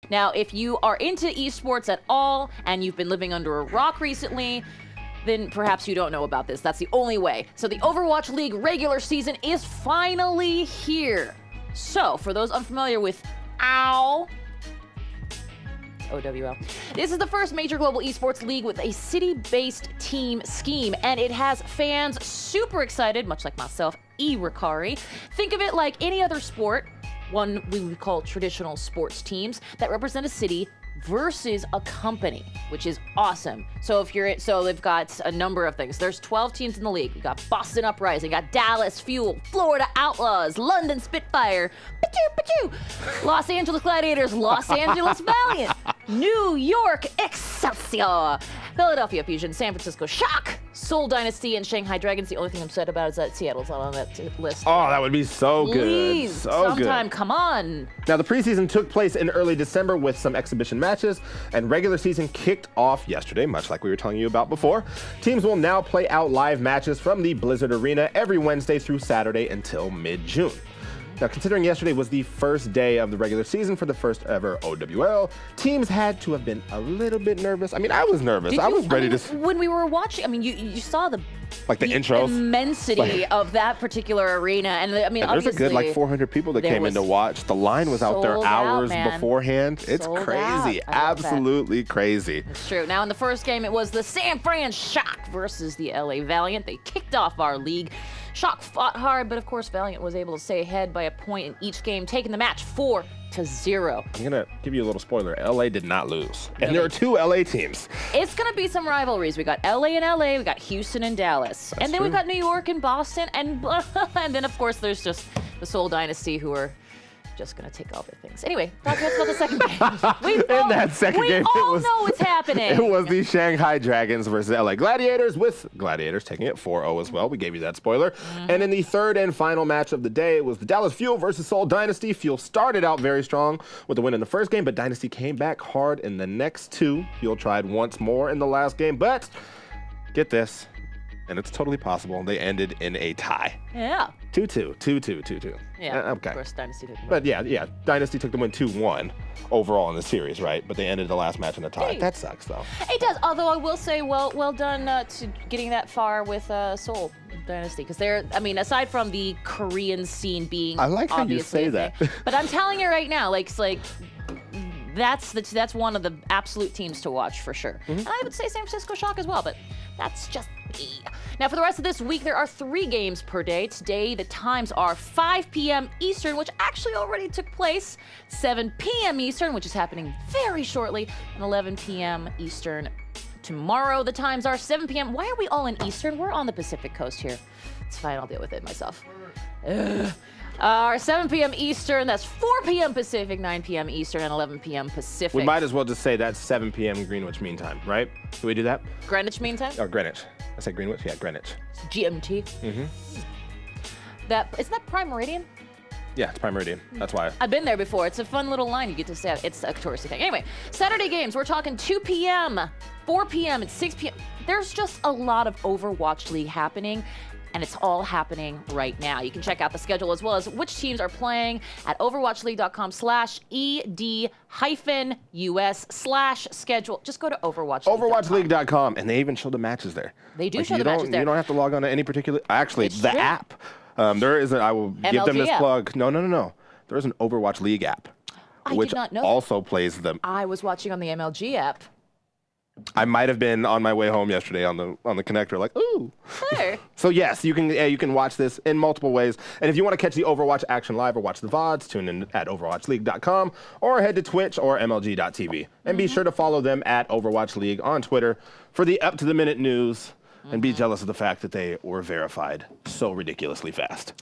Now, if you are into esports at all and you've been living under a rock recently, then perhaps you don't know about this. That's the only way. So the Overwatch League regular season is finally here. So, for those unfamiliar with OWL, this is the first major global esports league with a city-based team scheme, and it has fans super excited, much like myself, Rukari. Think of it like any other sport, one we would call traditional sports teams, that represent a city versus a company, which is awesome. So they've got a number of things. There's 12 teams in the league. We got Boston Uprising, got Dallas Fuel, Florida Outlaws, London Spitfire, Los Angeles Gladiators, Los Angeles Valiant, New York Excelsior, Philadelphia Fusion, San Francisco Shock, Seoul Dynasty, and Shanghai Dragons. The only thing I'm sad about is that Seattle's not on that list. Oh, that would be so good. Please, so sometime, good. come on. Now, the preseason took place in early December with some exhibition matches, and regular season kicked off yesterday, much like we were telling you about before. Teams will now play out live matches from the Blizzard Arena every Wednesday through Saturday until mid-June. Now, considering yesterday was the first day of the regular season for the first ever OWL, teams had to have been a little bit nervous. I mean, I was nervous. I was ready to... When we were watching, I mean, you saw the intros, immensity of that particular arena, and I mean, there's a good 400 people that came in to watch. The line was out there hours beforehand. It's crazy, absolutely crazy. It's true. Now, in the first game, it was the San Fran Shock versus the LA Valiant. They kicked off our league. Shock fought hard, but of course, Valiant was able to stay ahead by a point in each game, taking the match 4-0. I'm gonna give you a little spoiler. LA did not lose. And there are 2 LA teams. It's gonna be some rivalries. We got LA and LA, we got Houston and Dallas. And then we've got New York and Boston, and then of course there's just the Seoul Dynasty, who are just gonna take all their things. Anyway, talk to us about the second game. In that second game, we all know what's happening. It was the Shanghai Dragons versus LA Gladiators, with Gladiators taking it 4-0 as well. We gave you that spoiler. And in the third and final match of the day, it was the Dallas Fuel versus Seoul Dynasty. Fuel started out very strong with the win in the first game, but Dynasty came back hard in the next 2. Fuel tried once more in the last game, but get this, and it's totally possible, they ended in a tie. Yeah. 2-2. Yeah, okay. Of course, Dynasty didn't win. But yeah, Dynasty took the win 2-1 overall in the series, right? But they ended the last match in a tie. That sucks, though. It does, although I will say, well done to getting that far with Seoul Dynasty, because they're, I mean, aside from the Korean scene being, I like how you say that. But I'm telling you right now, that's one of the absolute teams to watch for sure. And I would say San Francisco Shock as well, but that's just me. Now, for the rest of this week, there are 3 games per day. Today, the times are 5 p.m. Eastern, which actually already took place, 7 p.m. Eastern, which is happening very shortly, and 11 p.m. Eastern tomorrow. The times are 7 p.m. Why are we all in Eastern? We're on the Pacific Coast here. It's fine, I'll deal with it myself. 7 p.m. Eastern, that's 4 p.m. Pacific, 9 p.m. Eastern, and 11 p.m. Pacific. We might as well just say that's 7 p.m. Greenwich Mean Time, right? Do we do that? Greenwich Mean Time? Or Greenwich. I said Greenwich? Yeah, Greenwich. GMT. Isn't that Prime Meridian? Yeah, it's Prime Meridian. That's why. I've been there before. It's a fun little line you get to say. It's a touristy thing. Anyway, Saturday games, we're talking 2 p.m., 4 p.m., and 6 p.m. There's just a lot of Overwatch League happening, and it's all happening right now. You can check out the schedule as well as which teams are playing at overwatchleague.com/ed-us/schedule. Just go to overwatchleague.com. Overwatchleague.com, and they even show the matches there. They do show the matches there. You don't have to log on to any particular... Actually, It's the true. app. There is I will give them this MLG plug. No. There is an Overwatch League app, which did not know that. also plays them. I was watching on the MLG app. I might have been on my way home yesterday on the connector, like, ooh. Sure. So yes, you can watch this in multiple ways. And if you want to catch the Overwatch action live or watch the VODs, tune in at overwatchleague.com or head to Twitch or MLG.tv. And be sure to follow them at Overwatch League on Twitter for the up-to-the-minute news and be jealous of the fact that they were verified so ridiculously fast.